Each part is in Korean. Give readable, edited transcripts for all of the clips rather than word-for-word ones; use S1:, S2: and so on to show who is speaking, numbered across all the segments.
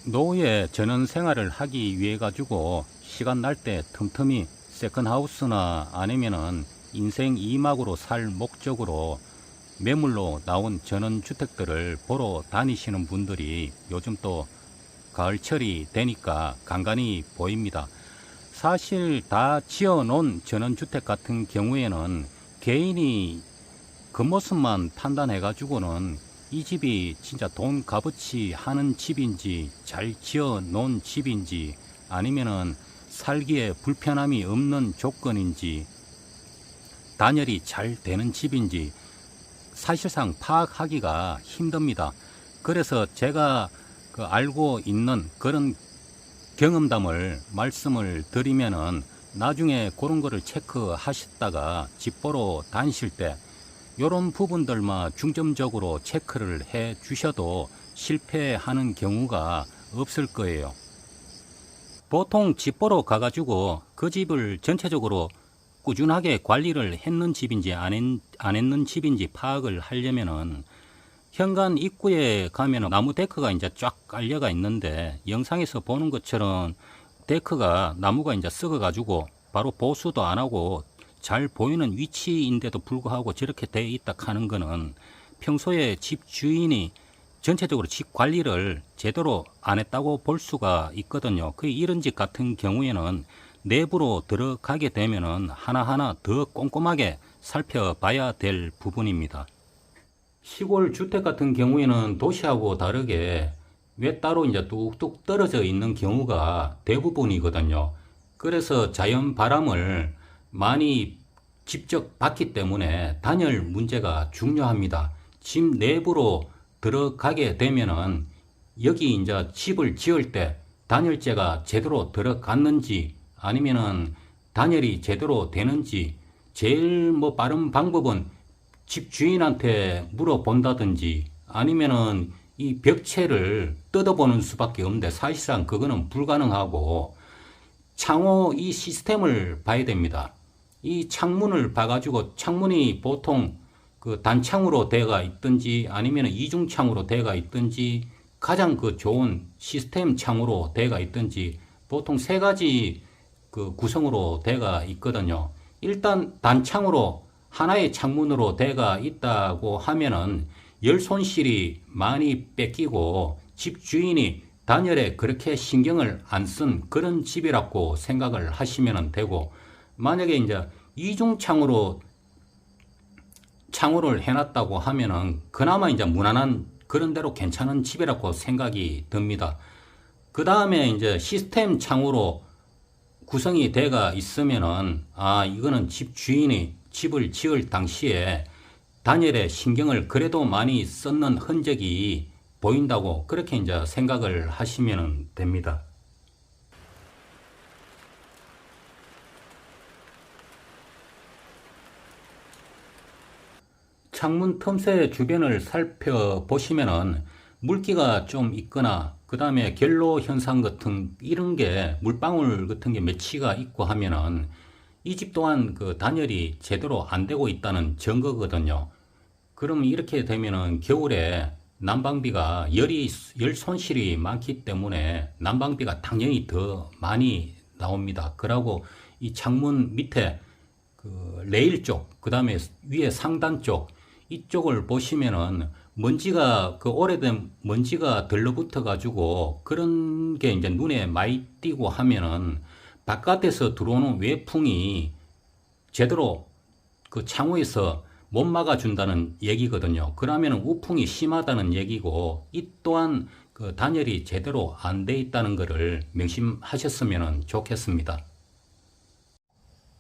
S1: 노후에 전원 생활을 하기 위해 가지고 시간 날 때 틈틈이 세컨하우스나 아니면은 인생 2막으로 살 목적으로 매물로 나온 전원주택들을 보러 다니시는 분들이 요즘 또 가을철이 되니까 간간히 보입니다. 사실 다 지어 놓은 전원주택 같은 경우에는 개인이 겉모습만 판단해 가지고는 이 집이 진짜 돈 값어치 하는 집인지 잘 지어 놓은 집인지 아니면은 살기에 불편함이 없는 조건인지 단열이 잘 되는 집인지 사실상 파악하기가 힘듭니다. 그래서 제가 알고 있는 그런 경험담을 말씀을 드리면은 나중에 그런 거를 체크하셨다가 집 보러 다니실 때 이런 부분들만 중점적으로 체크를 해 주셔도 실패하는 경우가 없을 거예요. 보통 집 보러 가가지고 그 집을 전체적으로 꾸준하게 관리를 했는 집인지 안 했는 집인지 파악을 하려면은 현관 입구에 가면 나무 데크가 이제 쫙 깔려가 있는데 영상에서 보는 것처럼 데크가 나무가 이제 썩어가지고 바로 보수도 안 하고 잘 보이는 위치인데도 불구하고 저렇게 돼 있다 하는 거는 평소에 집 주인이 전체적으로 집 관리를 제대로 안 했다고 볼 수가 있거든요. 이런 집 같은 경우에는 내부로 들어가게 되면은 하나하나 더 꼼꼼하게 살펴봐야 될 부분입니다. 시골 주택 같은 경우에는 도시하고 다르게 왜 따로 이제 뚝뚝 떨어져 있는 경우가 대부분이거든요. 그래서 자연 바람을 많이 직접 받기 때문에 단열 문제가 중요합니다. 집 내부로 들어가게 되면은 여기 이제 집을 지을 때 단열재가 제대로 들어갔는지 아니면은 단열이 제대로 되는지 제일 빠른 방법은 집 주인한테 물어본다든지 아니면은 이 벽체를 뜯어보는 수밖에 없는데 사실상 그거는 불가능하고 창호 이 시스템을 봐야 됩니다. 이 창문을 봐가지고 창문이 보통 그 단창으로 되어가 있든지 아니면 이중창으로 되어가 있든지 가장 좋은 시스템 창으로 되어가 있든지 보통 세 가지 구성으로 되어가 있거든요. 일단 단창으로 하나의 창문으로 되어가 있다고 하면은 열 손실이 많이 뺏기고 집 주인이 단열에 그렇게 신경을 안 쓴 그런 집이라고 생각을 하시면 되고 만약에 이제 이중창으로 창호를 해놨다고 하면은 그나마 이제 무난한 그런 대로 괜찮은 집이라고 생각이 듭니다. 그 다음에 이제 시스템 창호로 구성이 돼가 있으면은 이거는 집 주인이 집을 지을 당시에 단열에 신경을 그래도 많이 썼는 흔적이 보인다고 그렇게 이제 생각을 하시면 됩니다. 창문 틈새 주변을 살펴보시면은 물기가 좀 있거나 그 다음에 결로 현상 같은 이런 게 물방울 같은 게 맺히가 있고 하면은 이 집 또한 단열이 제대로 안 되고 있다는 증거거든요. 그럼 이렇게 되면은 겨울에 난방비가 열 손실이 많기 때문에 난방비가 당연히 더 많이 나옵니다. 그러고 이 창문 밑에 레일 쪽, 그 다음에 위에 상단 쪽 이쪽을 보시면은 먼지가 오래된 먼지가 들러붙어 가지고 그런 게 이제 눈에 많이 띄고 하면은 바깥에서 들어오는 외풍이 제대로 창호에서 못 막아준다는 얘기거든요. 그러면 우풍이 심하다는 얘기고 이 또한 단열이 제대로 안 돼 있다는 것을 명심하셨으면 좋겠습니다.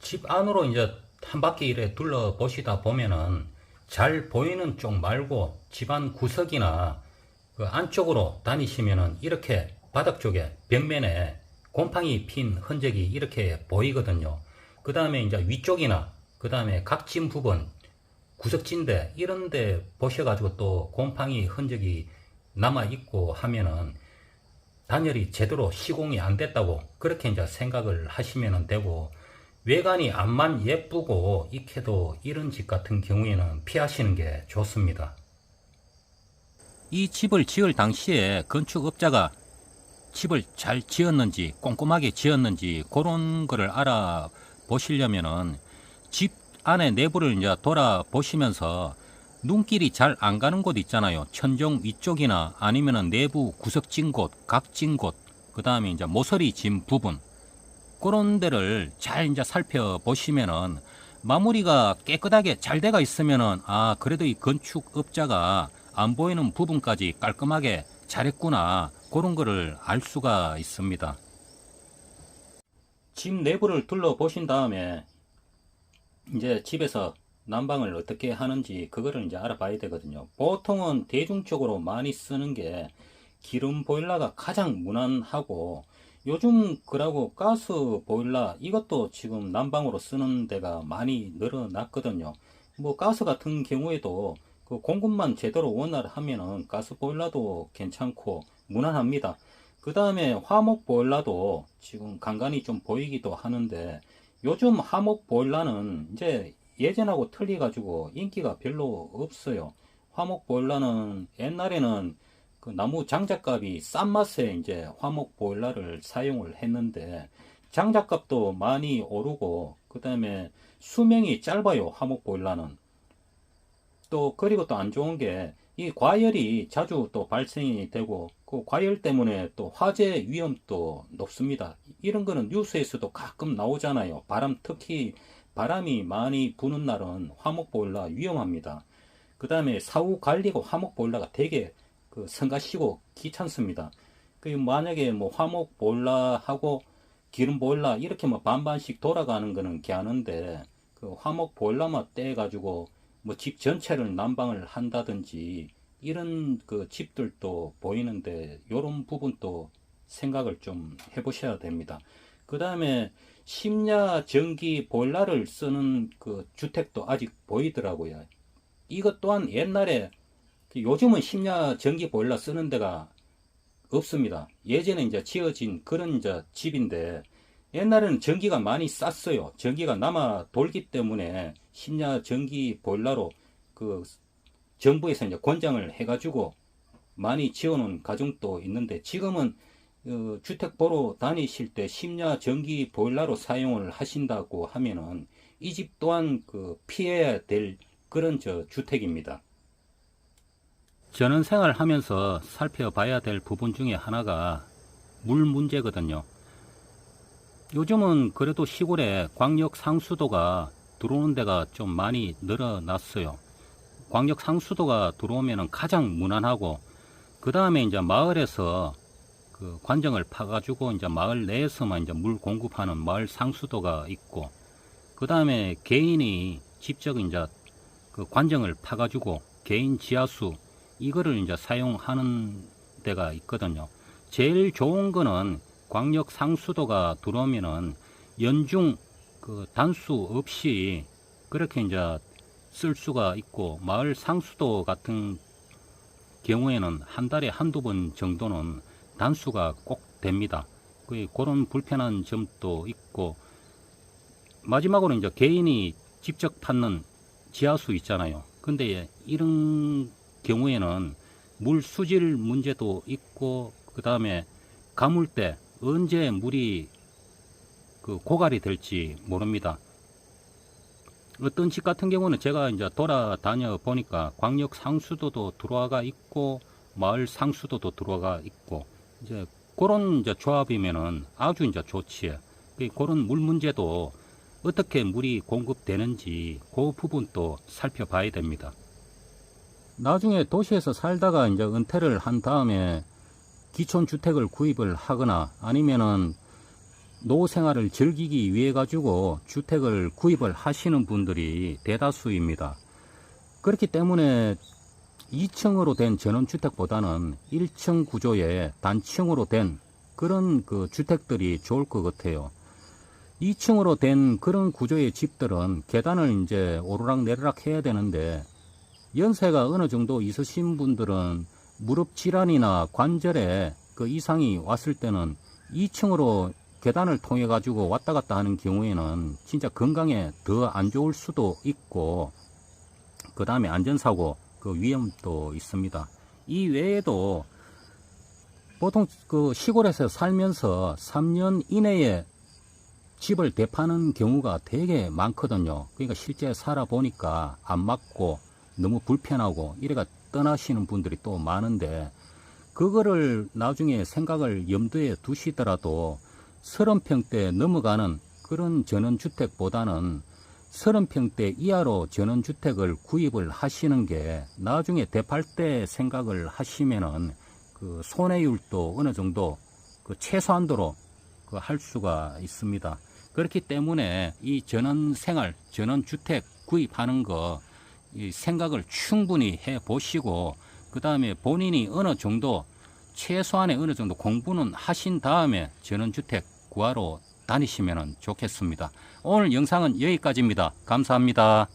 S1: 집 안으로 이제 한 바퀴 이래 둘러보시다 보면은 잘 보이는 쪽 말고 집안 구석이나 안쪽으로 다니시면은 이렇게 바닥 쪽에 벽면에 곰팡이 핀 흔적이 이렇게 보이거든요. 그 다음에 이제 위쪽이나 그 다음에 각진 부분 구석진데 이런데 보셔가지고 또 곰팡이 흔적이 남아있고 하면은 단열이 제대로 시공이 안 됐다고 그렇게 이제 생각을 하시면 되고 외관이 암만 예쁘고 익혀도 이런 집 같은 경우에는 피하시는 게 좋습니다. 이 집을 지을 당시에 건축업자가 집을 잘 지었는지 꼼꼼하게 지었는지 그런 거를 알아보시려면은 집 안에 내부를 이제 돌아보시면서 눈길이 잘 안 가는 곳 있잖아요. 천정 위쪽이나 아니면은 내부 구석진 곳, 각진 곳, 그 다음에 이제 모서리 진 부분, 그런 데를 잘 이제 살펴보시면은 마무리가 깨끗하게 잘 돼가 있으면은 그래도 이 건축업자가 안 보이는 부분까지 깔끔하게 잘했구나, 그런 거를 알 수가 있습니다. 집 내부를 둘러보신 다음에 이제 집에서 난방을 어떻게 하는지 그거를 이제 알아봐야 되거든요. 보통은 대중적으로 많이 쓰는 게 기름 보일러가 가장 무난하고, 요즘 그러고 가스 보일러 이것도 지금 난방으로 쓰는 데가 많이 늘어났거든요. 뭐 가스 같은 경우에도 그 공급만 제대로 원활하면은 가스 보일러도 괜찮고 무난합니다. 그 다음에 화목 보일러도 지금 간간히 좀 보이기도 하는데, 요즘 화목 보일러는 이제 예전하고 틀려 가지고 인기가 별로 없어요. 화목 보일러는 옛날에는 그 나무 장작값이 싼 맛에 이제 화목 보일러를 사용을 했는데, 장작값도 많이 오르고, 그 다음에 수명이 짧아요, 화목 보일러는. 또 그리고 또 안 좋은 게 이 과열이 자주 또 발생이 되고, 그 과열 때문에 또 화재 위험도 높습니다. 이런 거는 뉴스에서도 가끔 나오잖아요. 특히 바람이 많이 부는 날은 화목 보일러 위험합니다. 그 다음에 사후 관리고 화목 보일러가 되게 그 성가시고 귀찮습니다. 그 만약에 뭐 화목 보일러하고 기름 보일러 이렇게 뭐 반반씩 돌아가는 거는 괜찮은데, 그 화목 보일러만 떼 가지고 뭐 집 전체를 난방을 한다든지 이런 그 집들도 보이는데, 이런 부분도 생각을 좀 해보셔야 됩니다. 그 다음에 심야 전기 보일러를 쓰는 그 주택도 아직 보이더라고요. 이것 또한 옛날에, 요즘은 심야 전기 보일러 쓰는 데가 없습니다. 예전에 이제 지어진 그런 이제 집인데, 옛날에는 전기가 많이 쌌어요. 전기가 남아 돌기 때문에 심야 전기 보일러로 그 정부에서 이제 권장을 해가지고 많이 지어놓은 가정도 있는데, 지금은 주택 보러 다니실 때 심야 전기 보일러로 사용을 하신다고 하면은 이 집 또한 그 피해야 될 그런 주택입니다. 전원생활 하면서 살펴봐야 될 부분 중에 하나가 물 문제거든요. 요즘은 그래도 시골에 광역 상수도가 들어오는 데가 좀 많이 늘어났어요. 광역 상수도가 들어오면은 가장 무난하고, 그 다음에 이제 마을에서 그 관정을 파가지고 이제 마을 내에서만 이제 물 공급하는 마을 상수도가 있고, 그 다음에 개인이 직접 이제 그 관정을 파가지고 개인 지하수 이거를 이제 사용하는 데가 있거든요. 제일 좋은 거는 광역 상수도가 들어오면은 연중 그 단수 없이 그렇게 이제 쓸 수가 있고, 마을 상수도 같은 경우에는 한 달에 한두 번 정도는 단수가 꼭 됩니다. 그런 불편한 점도 있고, 마지막으로 이제 개인이 직접 받는 지하수 있잖아요. 근데 이런 경우에는 물 수질 문제도 있고, 그 다음에 가물 때 언제 물이 그 고갈이 될지 모릅니다. 어떤 집 같은 경우는 제가 이제 돌아다녀 보니까 광역 상수도도 들어와가 있고 마을 상수도도 들어와가 있고, 이제 그런 이제 조합이면은 아주 이제 좋지요. 그런 물 문제도 어떻게 물이 공급되는지 그 부분도 살펴봐야 됩니다. 나중에 도시에서 살다가 이제 은퇴를 한 다음에 기촌 주택을 구입을 하거나 아니면은 노후 생활을 즐기기 위해 가지고 주택을 구입을 하시는 분들이 대다수입니다. 그렇기 때문에 2층으로 된 전원주택보다는 1층 구조의 단층으로 된 그런 그 주택들이 좋을 것 같아요. 2층으로 된 그런 구조의 집들은 계단을 이제 오르락내리락 해야 되는데, 연세가 어느 정도 있으신 분들은 무릎 질환이나 관절에 그 이상이 왔을 때는 2층으로 계단을 통해 가지고 왔다 갔다 하는 경우에는 진짜 건강에 더 안 좋을 수도 있고, 그 다음에 안전사고 그 위험도 있습니다. 이 외에도 보통 그 시골에서 살면서 3년 이내에 집을 대파는 경우가 되게 많거든요. 그러니까 실제 살아보니까 안 맞고 너무 불편하고 이래가 떠나시는 분들이 또 많은데, 그거를 나중에 생각을 염두에 두시더라도 30평대 넘어가는 그런 전원주택보다는 30평대 이하로 전원주택을 구입을 하시는 게 나중에 대팔 때 생각을 하시면은 그 손해율도 어느 정도 그 최소한도로 그 할 수가 있습니다. 그렇기 때문에 이 전원생활, 전원주택 구입하는 거 이 생각을 충분히 해 보시고, 그 다음에 본인이 어느 정도 최소한의 어느 정도 공부는 하신 다음에 전원주택 구하러 다니시면 좋겠습니다. 오늘 영상은 여기까지입니다. 감사합니다.